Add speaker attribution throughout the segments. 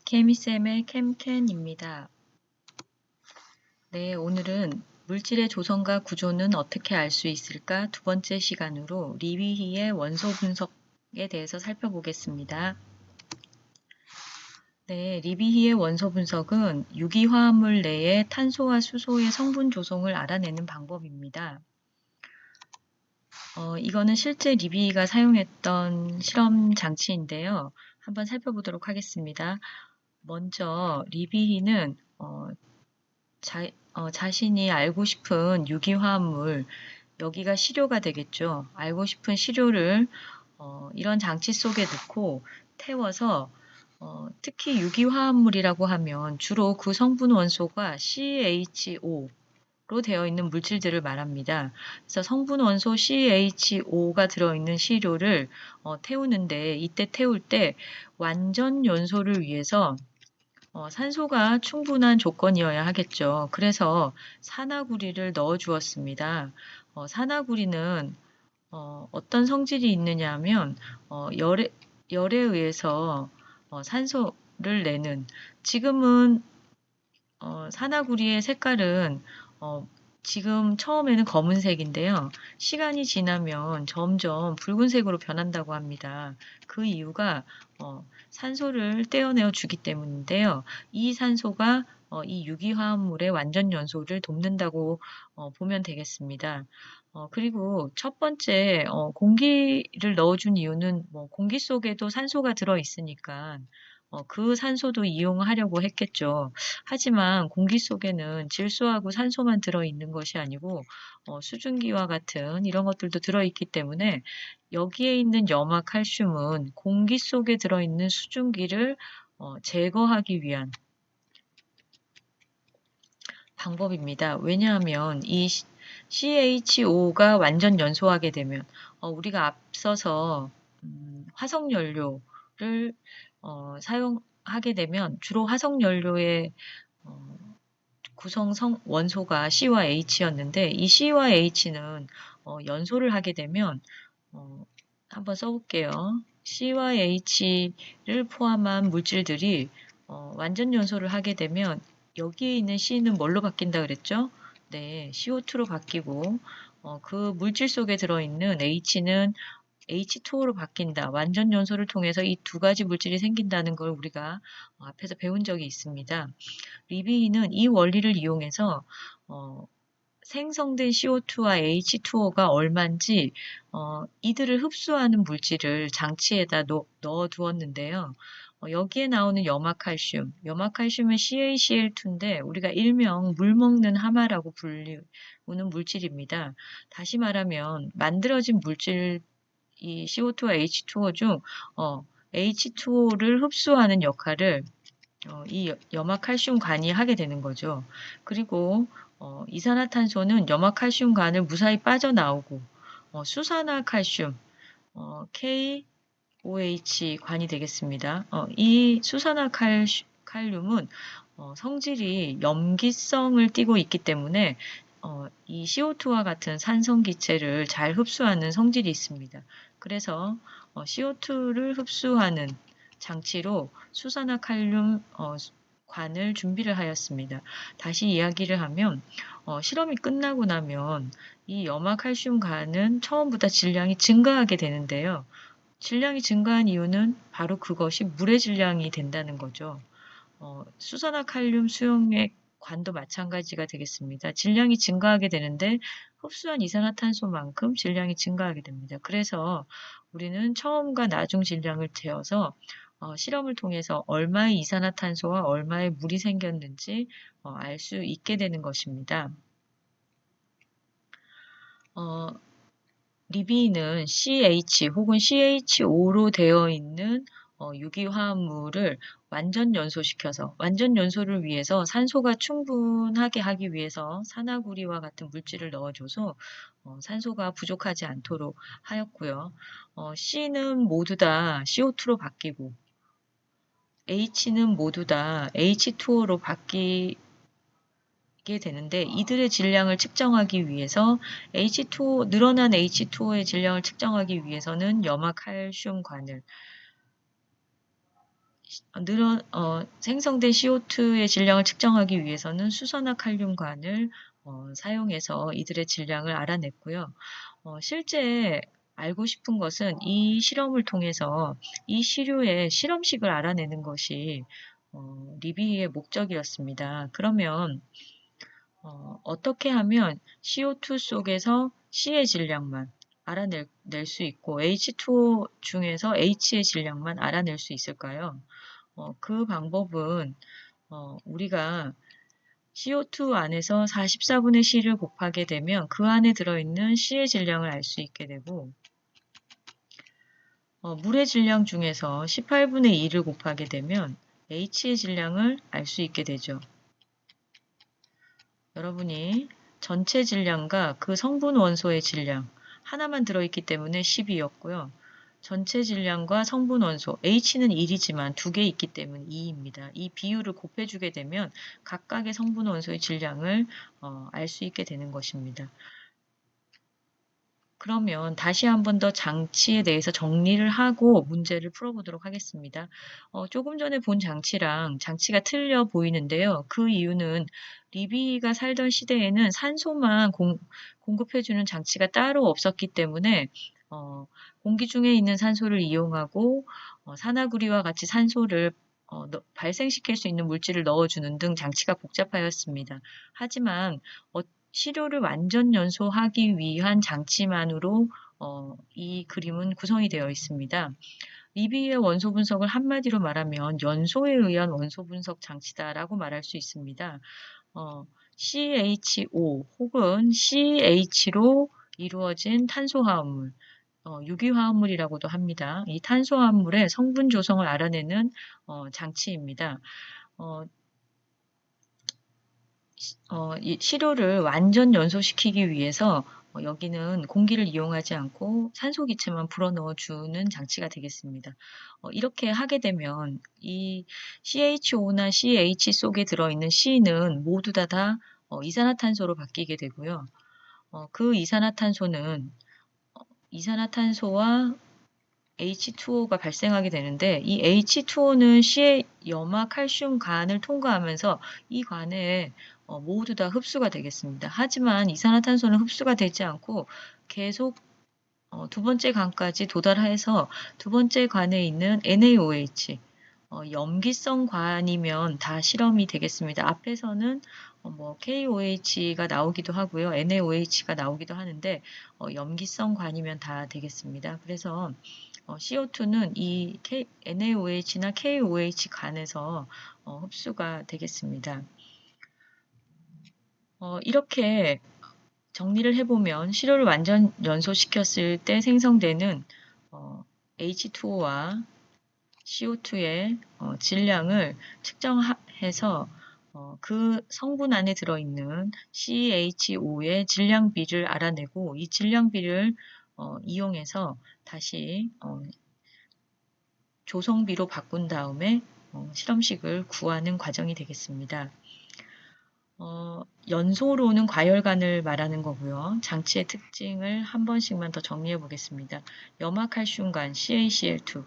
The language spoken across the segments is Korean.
Speaker 1: 케미쌤의 캠캔입니다. 네, 오늘은 물질의 조성과 구조는 어떻게 알 수 있을까? 두 번째 시간으로 리비히의 원소 분석에 대해서 살펴보겠습니다. 네, 리비히의 원소 분석은 유기화합물 내의 탄소와 수소의 성분 조성을 알아내는 방법입니다. 이거는 실제 리비히가 사용했던 실험 장치인데요. 한번 살펴보도록 하겠습니다. 먼저 리비히는 자신이 알고 싶은 유기화합물, 여기가 시료가 되겠죠. 알고 싶은 시료를 이런 장치 속에 넣고 태워서 특히 유기화합물이라고 하면 주로 그 성분 원소가 CHO로 되어 있는 물질들을 말합니다. 그래서 성분 원소 CHO가 들어있는 시료를 태우는데 이때 태울 때 완전 연소를 위해서 산소가 충분한 조건이어야 하겠죠. 그래서 산화구리를 넣어 주었습니다. 산화구리는 어떤 성질이 있느냐 하면 열에 의해서 산소를 내는, 지금은 산화구리의 색깔은 지금 처음에는 검은색인데요. 시간이 지나면 점점 붉은색으로 변한다고 합니다. 그 이유가 산소를 떼어내어 주기 때문인데요. 이 산소가 이 유기화합물의 완전 연소를 돕는다고 보면 되겠습니다. 그리고 첫 번째 공기를 넣어준 이유는 뭐 공기 속에도 산소가 들어있으니까 그 산소도 이용하려고 했겠죠. 하지만 공기 속에는 질소하고 산소만 들어있는 것이 아니고 수증기와 같은 이런 것들도 들어있기 때문에 여기에 있는 염화칼슘은 공기 속에 들어있는 수증기를 제거하기 위한 방법입니다. 왜냐하면 이 CHO가 완전 연소하게 되면 우리가 앞서서 화석연료를 사용하게 되면 주로 화석연료의 구성 원소가 C와 H였는데 이 C와 H는 연소를 하게 되면 한번 써볼게요. C와 H를 포함한 물질들이 완전 연소를 하게 되면 여기에 있는 C는 뭘로 바뀐다 그랬죠? 네, CO2로 바뀌고 그 물질 속에 들어있는 H는 H2O로 바뀐다. 완전 연소를 통해서 이 두 가지 물질이 생긴다는 걸 우리가 앞에서 배운 적이 있습니다. 리비히는 이 원리를 이용해서 생성된 CO2와 H2O가 얼마인지 이들을 흡수하는 물질을 장치에다 넣어 두었는데요. 여기에 나오는 염화칼슘은 CaCl2인데 우리가 일명 물 먹는 하마라고 불리우는 물질입니다. 다시 말하면 만들어진 물질 이 CO2와 H2O 중 H2O를 흡수하는 역할을 이 염화칼슘관이 하게 되는 거죠. 그리고 이산화탄소는 염화칼슘관을 무사히 빠져나오고 수산화칼슘 KOH관이 되겠습니다. 이 수산화칼륨은 성질이 염기성을 띠고 있기 때문에 이 CO2와 같은 산성기체를 잘 흡수하는 성질이 있습니다. 그래서 CO2를 흡수하는 장치로 수산화칼륨 관을 준비를 하였습니다. 다시 이야기를 하면 실험이 끝나고 나면 이 염화칼슘관은 처음보다 질량이 증가하게 되는데요. 질량이 증가한 이유는 바로 그것이 물의 질량이 된다는 거죠. 수산화칼륨 수용액 관도 마찬가지가 되겠습니다. 질량이 증가하게 되는데 흡수한 이산화탄소만큼 질량이 증가하게 됩니다. 그래서 우리는 처음과 나중 질량을 재어서 실험을 통해서 얼마의 이산화탄소와 얼마의 물이 생겼는지 알 수 있게 되는 것입니다. 리비는 CH 혹은 CHO로 되어 있는 유기화합물을 완전 연소시켜서, 완전 연소를 위해서 산소가 충분하게 하기 위해서 산화구리와 같은 물질을 넣어줘서 산소가 부족하지 않도록 하였고요. C는 모두 다 CO2로 바뀌고 H는 모두 다 H2O로 바뀌게 되는데 이들의 질량을 측정하기 위해서 늘어난 H2O의 질량을 측정하기 위해서는 염화칼슘관을 생성된 CO2의 질량을 측정하기 위해서는 수소나 칼륨관을 사용해서 이들의 질량을 알아냈고요. 실제 알고 싶은 것은 이 실험을 통해서 이 시료의 실험식을 알아내는 것이 리비의 목적이었습니다. 그러면 어떻게 하면 CO2 속에서 C의 질량만 알아낼 수 있고 H2O 중에서 H의 질량만 알아낼 수 있을까요? 그 방법은 우리가 CO2 안에서 44분의 C를 곱하게 되면 그 안에 들어있는 C의 질량을 알 수 있게 되고 물의 질량 중에서 18분의 2를 곱하게 되면 H의 질량을 알 수 있게 되죠. 여러분이 전체 질량과 그 성분 원소의 질량 하나만 들어있기 때문에 12였고요. 전체 질량과 성분 원소 H는 1이지만 두 개 있기 때문에 2입니다. 이 비율을 곱해주게 되면 각각의 성분 원소의 질량을 알 수 있게 되는 것입니다. 그러면 다시 한 번 더 장치에 대해서 정리를 하고 문제를 풀어보도록 하겠습니다. 조금 전에 본 장치랑 장치가 틀려 보이는데요. 그 이유는 리비가 살던 시대에는 산소만 공급해주는 장치가 따로 없었기 때문에 공기 중에 있는 산소를 이용하고 산화구리와 같이 산소를 발생시킬 수 있는 물질을 넣어주는 등 장치가 복잡하였습니다. 하지만 시료를 완전 연소하기 위한 장치만으로 이 그림은 구성이 되어 있습니다. 리비의 원소 분석을 한마디로 말하면 연소에 의한 원소 분석 장치다라고 말할 수 있습니다. CHO 혹은 CH로 이루어진 탄소화합물, 유기화합물이라고도 합니다. 이 탄소화합물의 성분 조성을 알아내는 장치입니다. 이 시료를 완전 연소시키기 위해서 여기는 공기를 이용하지 않고 산소 기체만 불어넣어 주는 장치가 되겠습니다. 이렇게 하게 되면 이 CHO나 CH 속에 들어있는 C는 모두 다 이산화탄소로 바뀌게 되고요. 그 이산화탄소와 H2O가 발생하게 되는데 이 H2O는 C의 염화 칼슘 관을 통과하면서 이 관에 모두 다 흡수가 되겠습니다. 하지만 이산화탄소는 흡수가 되지 않고 계속 두 번째 관까지 도달해서 두 번째 관에 있는 NaOH, 염기성 관이면 다 실험이 되겠습니다. 앞에서는 KOH가 나오기도 하고요. NaOH가 나오기도 하는데 염기성 관이면 다 되겠습니다. 그래서 CO2는 이 NaOH나 KOH 간에서 흡수가 되겠습니다. 이렇게 정리를 해보면 시료를 완전 연소시켰을 때 생성되는 H2O와 CO2의 질량을 측정해서 그 성분 안에 들어있는 CHO의 질량비를 알아내고 이 질량비를 이용해서 다시 조성비로 바꾼 다음에 실험식을 구하는 과정이 되겠습니다. 연소로는 과열관을 말하는 거고요. 장치의 특징을 한 번씩만 더 정리해 보겠습니다. 염화칼슘관 CaCl2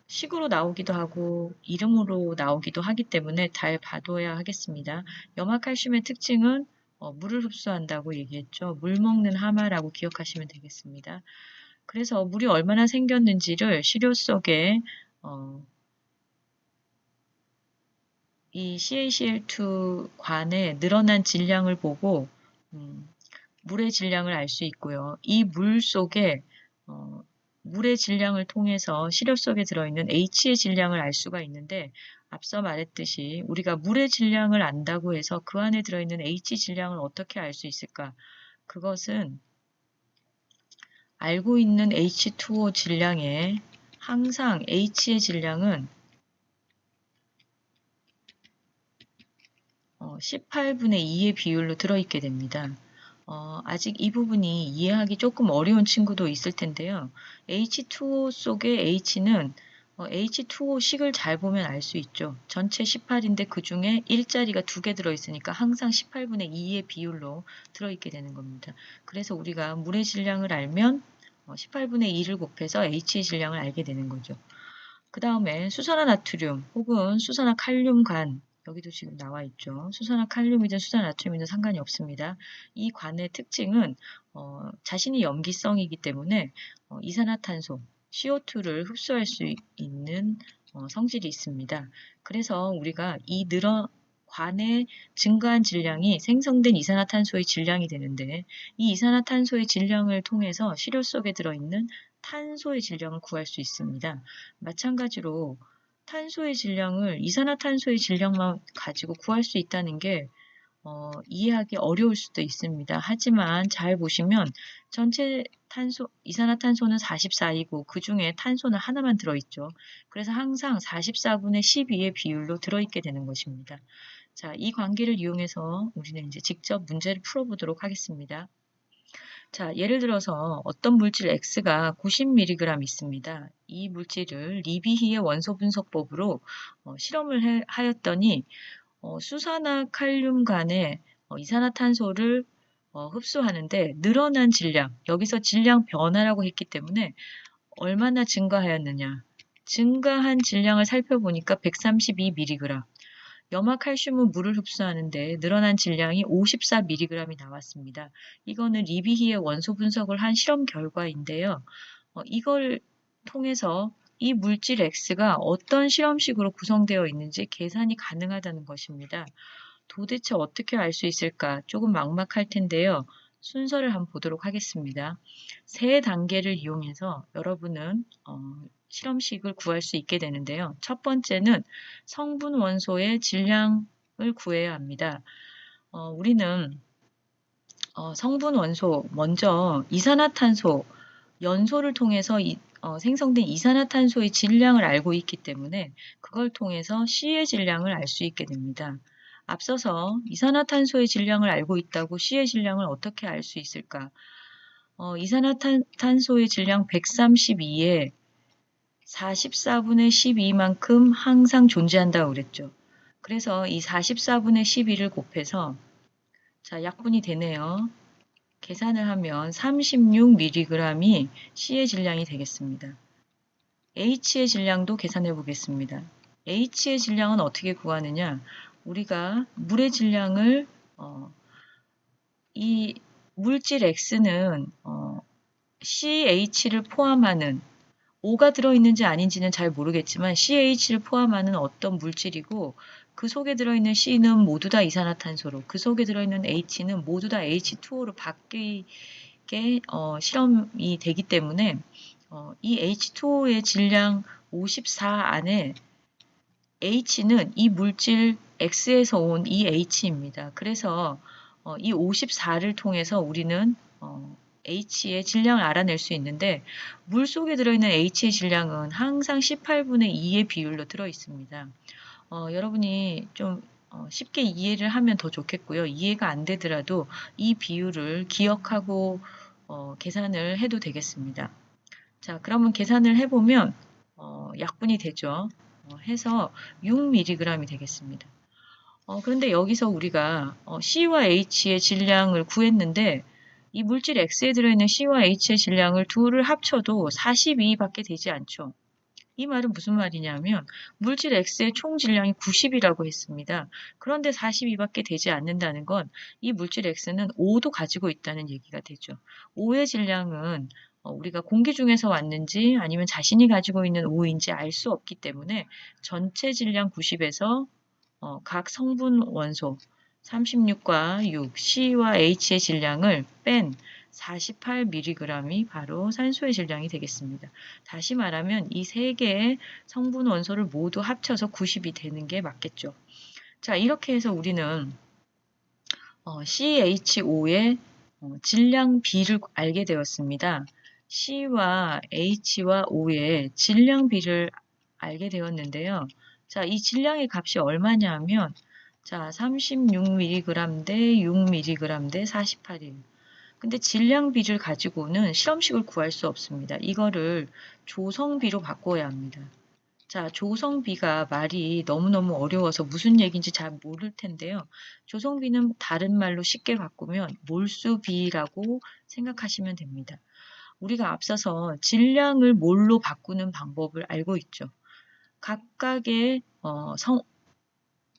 Speaker 1: 식으로 나오기도 하고 이름으로 나오기도 하기 때문에 잘 봐둬야 하겠습니다. 염화칼슘의 특징은 물을 흡수한다고 얘기했죠. 물 먹는 하마라고 기억하시면 되겠습니다. 그래서 물이 얼마나 생겼는지를 시료 속에 이 CaCl2 관의 늘어난 질량을 보고 물의 질량을 알 수 있고요. 이 물 속에 물의 질량을 통해서 시료 속에 들어있는 H의 질량을 알 수가 있는데 앞서 말했듯이 우리가 물의 질량을 안다고 해서 그 안에 들어있는 H 질량을 어떻게 알 수 있을까? 그것은 알고 있는 H2O 질량에 항상 H의 질량은 18분의 2의 비율로 들어있게 됩니다. 아직 이 부분이 이해하기 조금 어려운 친구도 있을 텐데요. H2O 속의 H는 H2O식을 잘 보면 알 수 있죠. 전체 18인데 그 중에 일자리가 2개 들어있으니까 항상 18분의 2의 비율로 들어있게 되는 겁니다. 그래서 우리가 물의 질량을 알면 18분의 2를 곱해서 H의 질량을 알게 되는 거죠. 그 다음에 수산화나트륨 혹은 수산화칼륨관, 여기도 지금 나와 있죠. 수산화칼륨이든 수산화나트륨이든 상관이 없습니다. 이 관의 특징은 자신이 염기성이기 때문에 이산화탄소, CO2를 흡수할 수 있는 성질이 있습니다. 그래서 우리가 이 관의 증가한 질량이 생성된 이산화탄소의 질량이 되는데, 이 이산화탄소의 질량을 통해서 시료 속에 들어있는 탄소의 질량을 구할 수 있습니다. 마찬가지로 탄소의 질량을 이산화탄소의 질량만 가지고 구할 수 있다는 게 이해하기 어려울 수도 있습니다. 하지만 잘 보시면 전체 이산화탄소는 44이고 그 중에 탄소는 하나만 들어있죠. 그래서 항상 44분의 12의 비율로 들어있게 되는 것입니다. 자, 이 관계를 이용해서 우리는 이제 직접 문제를 풀어보도록 하겠습니다. 자, 예를 들어서 어떤 물질 X가 90mg 있습니다. 이 물질을 리비히의 원소 분석법으로 실험을 하였더니 수산화 칼륨 간의 이산화탄소를 흡수하는데 늘어난 질량, 여기서 질량 변화라고 했기 때문에 얼마나 증가하였느냐. 증가한 질량을 살펴보니까 132mg. 염화칼슘은 물을 흡수하는데 늘어난 질량이 54mg이 나왔습니다. 이거는 리비히의 원소 분석을 한 실험 결과인데요. 이걸 통해서 이 물질 X가 어떤 실험식으로 구성되어 있는지 계산이 가능하다는 것입니다. 도대체 어떻게 알 수 있을까? 조금 막막할 텐데요. 순서를 한번 보도록 하겠습니다. 세 단계를 이용해서 여러분은 실험식을 구할 수 있게 되는데요. 첫 번째는 성분 원소의 질량을 구해야 합니다. 우리는 성분 원소, 먼저 이산화탄소, 연소를 통해서 생성된 이산화탄소의 질량을 알고 있기 때문에 그걸 통해서 C의 질량을 알 수 있게 됩니다. 앞서서 이산화탄소의 질량을 알고 있다고 C의 질량을 어떻게 알 수 있을까? 이산화탄소의 질량 132에 44분의 12만큼 항상 존재한다고 그랬죠. 그래서 이 44분의 12를 곱해서 자, 약분이 되네요. 계산을 하면 36mg이 C의 질량이 되겠습니다. H의 질량도 계산해 보겠습니다. H의 질량은 어떻게 구하느냐? 우리가 물의 질량을 이 물질 X는 CH를 포함하는 O가 들어있는지 아닌지는 잘 모르겠지만 CH를 포함하는 어떤 물질이고 그 속에 들어있는 C는 모두 다 이산화탄소로, 그 속에 들어있는 H는 모두 다 H2O로 바뀌게 실험이 되기 때문에 이 H2O의 질량 54 안에 H는 이 물질 X에서 온 이 H입니다. 그래서 이 54를 통해서 우리는 H의 질량을 알아낼 수 있는데 물 속에 들어있는 H의 질량은 항상 18분의 2의 비율로 들어 있습니다. 여러분이 좀 쉽게 이해를 하면 더 좋겠고요. 이해가 안 되더라도 이 비율을 기억하고 계산을 해도 되겠습니다. 자, 그러면 계산을 해보면 약분이 되죠. 해서 6mg이 되겠습니다. 그런데 여기서 우리가 C와 H의 질량을 구했는데 이 물질 X에 들어있는 C와 H의 질량을 둘을 합쳐도 42밖에 되지 않죠. 이 말은 무슨 말이냐면 물질 X의 총 질량이 90이라고 했습니다. 그런데 42밖에 되지 않는다는 건 이 물질 X는 5도 가지고 있다는 얘기가 되죠. 5의 질량은 우리가 공기 중에서 왔는지 아니면 자신이 가지고 있는 5인지 알 수 없기 때문에 전체 질량 90에서 각 성분 원소 36과 6, C와 H의 질량을 뺀 48mg이 바로 산소의 질량이 되겠습니다. 다시 말하면 이 세 개의 성분 원소를 모두 합쳐서 90이 되는 게 맞겠죠. 자, 이렇게 해서 우리는 CHO의 질량 비를 알게 되었습니다. C와 H와 O의 질량 비를 알게 되었는데요. 자, 이 질량의 값이 얼마냐 하면 자, 36mg 대 6mg 대 48이에요. 근데 질량비를 가지고는 실험식을 구할 수 없습니다. 이거를 조성비로 바꿔야 합니다. 자, 조성비가 말이 너무너무 어려워서 무슨 얘기인지 잘 모를 텐데요. 조성비는 다른 말로 쉽게 바꾸면 몰수비라고 생각하시면 됩니다. 우리가 앞서서 질량을 몰로 바꾸는 방법을 알고 있죠. 각각의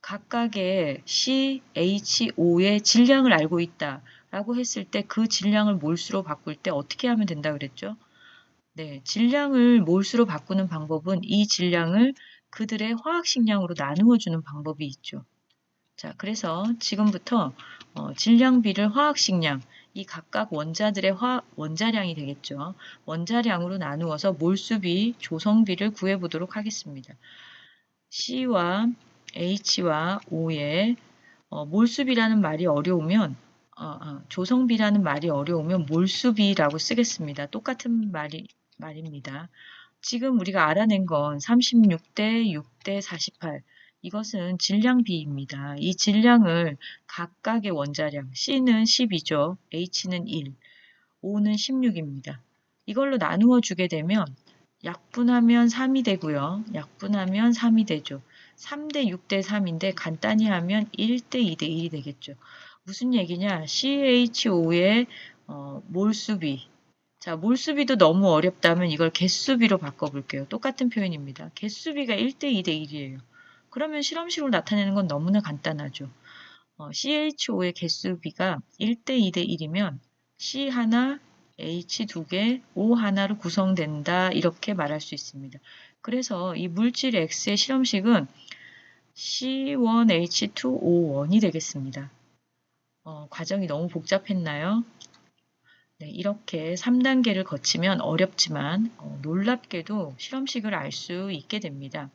Speaker 1: 각각의 CHO의 질량을 알고 있다라고 했을 때 그 질량을 몰수로 바꿀 때 어떻게 하면 된다 그랬죠? 네, 질량을 몰수로 바꾸는 방법은 이 질량을 그들의 화학식량으로 나누어 주는 방법이 있죠. 자, 그래서 지금부터 질량비를 화학식량, 이 각각 원자들의 원자량이 되겠죠. 원자량으로 나누어서 몰수비, 조성비를 구해보도록 하겠습니다. C와 H와 O의 몰수비라는 말이 어려우면 조성비라는 말이 어려우면 몰수비라고 쓰겠습니다. 똑같은 말입니다. 지금 우리가 알아낸 건 36대 6대 48. 이것은 질량비입니다. 이 질량을 각각의 원자량, C는 10이죠. H는 1, O는 16입니다. 이걸로 나누어 주게 되면 약분하면 3이 되고요. 약분하면 3이 되죠. 3대 6대 3인데 간단히 하면 1대 2대 1이 되겠죠. 무슨 얘기냐? CHO의 몰수비. 자, 몰수비도 너무 어렵다면 이걸 개수비로 바꿔볼게요. 똑같은 표현입니다. 개수비가 1대 2대 1이에요. 그러면 실험식으로 나타내는 건 너무나 간단하죠. CHO의 개수비가 1대 2대 1이면 C 하나, H 두 개, O 하나로 구성된다. 이렇게 말할 수 있습니다. 그래서 이 물질 X의 실험식은 C1H2O1이 되겠습니다. 과정이 너무 복잡했나요? 네, 이렇게 3단계를 거치면 어렵지만 놀랍게도 실험식을 알 수 있게 됩니다.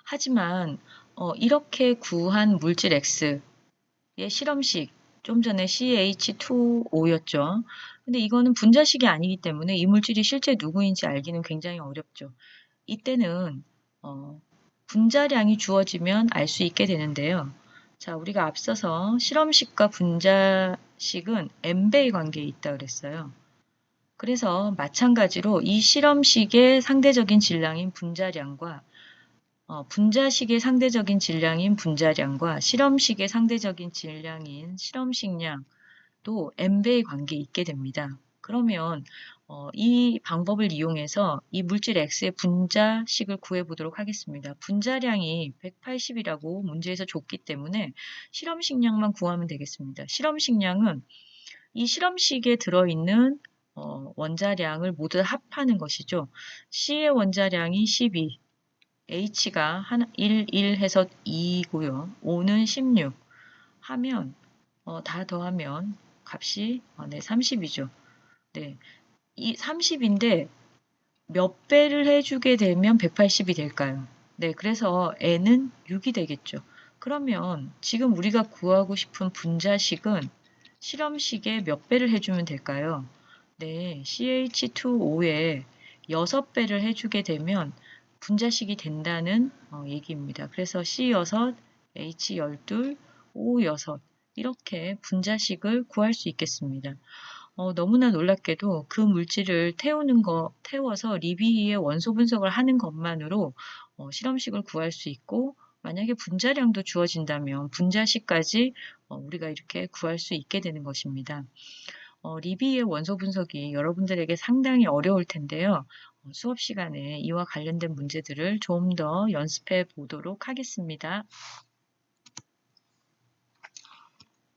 Speaker 1: 하지만 이렇게 구한 물질 X의 실험식, 좀 전에 CH2O였죠. 근데 이거는 분자식이 아니기 때문에 이 물질이 실제 누구인지 알기는 굉장히 어렵죠. 이때는 분자량이 주어지면 알 수 있게 되는데요. 자, 우리가 앞서서 실험식과 분자식은 n배의 관계에 있다 그랬어요. 그래서 마찬가지로 이 실험식의 상대적인 질량인 분자량과 분자식의 상대적인 질량인 분자량과 실험식의 상대적인 질량인 실험식량도 n배의 관계에 있게 됩니다. 그러면 이 방법을 이용해서 이 물질 X의 분자식을 구해보도록 하겠습니다. 분자량이 180이라고 문제에서 줬기 때문에 실험식량만 구하면 되겠습니다. 실험식량은 이 실험식에 들어있는 원자량을 모두 합하는 것이죠. C의 원자량이 12, H가 1 해서 2고요. O는 16 하면 다 더하면 값이 네, 30이죠. 네, 이 30인데 몇 배를 해주게 되면 180이 될까요? 네, 그래서 n은 6이 되겠죠. 그러면 지금 우리가 구하고 싶은 분자식은 실험식에 몇 배를 해주면 될까요? 네, CH2O에 6배를 해주게 되면 분자식이 된다는 얘기입니다. 그래서 C6, H12, O6 이렇게 분자식을 구할 수 있겠습니다. 너무나 놀랍게도 그 물질을 태워서 리비히의 원소 분석을 하는 것만으로 실험식을 구할 수 있고 만약에 분자량도 주어진다면 분자식까지 우리가 이렇게 구할 수 있게 되는 것입니다. 리비히의 원소 분석이 여러분들에게 상당히 어려울 텐데요. 수업 시간에 이와 관련된 문제들을 좀 더 연습해 보도록 하겠습니다.